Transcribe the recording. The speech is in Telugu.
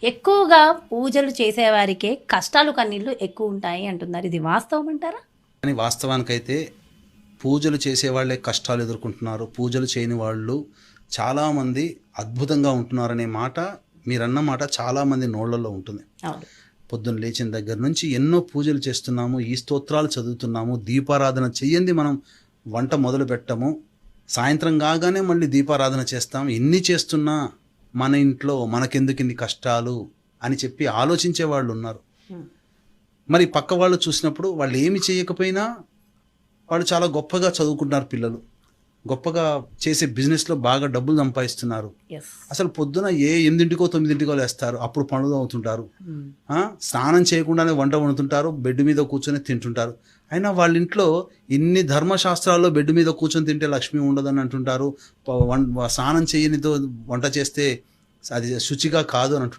ఎక్కువగా పూజలు చేసేవారికే కష్టాలు కన్నీళ్ళు ఎక్కువ ఉంటాయి అంటున్నారు. ఇది వాస్తవం అంటారా? కానీ వాస్తవానికైతే పూజలు చేసేవాళ్ళే కష్టాలు ఎదుర్కొంటున్నారు. పూజలు చేయని వాళ్ళు చాలామంది అద్భుతంగా ఉంటున్నారనే మాట మీరన్న మాట చాలామంది నోళ్ళల్లో ఉంటుంది. అవును. పొద్దున్న లేచిన దగ్గర నుంచి ఎన్నో పూజలు చేస్తున్నాము, ఈ స్తోత్రాలు చదువుతున్నాము, దీపారాధన చెయ్యంది మనం వంట మొదలు పెట్టము, సాయంత్రం కాగానే మళ్ళీ దీపారాధన చేస్తాం. ఎన్ని చేస్తున్నా మన ఇంట్లో మనకెందుకు ఇన్ని కష్టాలు అని చెప్పి ఆలోచించే వాళ్ళు ఉన్నారు. మరి పక్క వాళ్ళు చూసినప్పుడు వాళ్ళు ఏమి చేయకపోయినా వాళ్ళు చాలా గొప్పగా చదువుకుంటున్నారు, పిల్లలు గొప్పగా చేసే బిజినెస్లో బాగా డబ్బులు సంపాదిస్తున్నారు. ఎస్. అసలు పొద్దున 8కో 9కో లేస్తారు, అప్పుడు పనులు అవుతుంటారు, స్నానం చేయకుండానే వంట వండుతుంటారు, బెడ్ మీద కూర్చొని తింటుంటారు. అయినా వాళ్ళ ఇంట్లో ఇన్ని ధర్మశాస్త్రాల్లో బెడ్ మీద కూర్చొని తింటే లక్ష్మి ఉండదని అంటుంటారు, స్నానం చేయనితో వంట చేస్తే అది శుచిగా కాదు అని అంటుంటారు.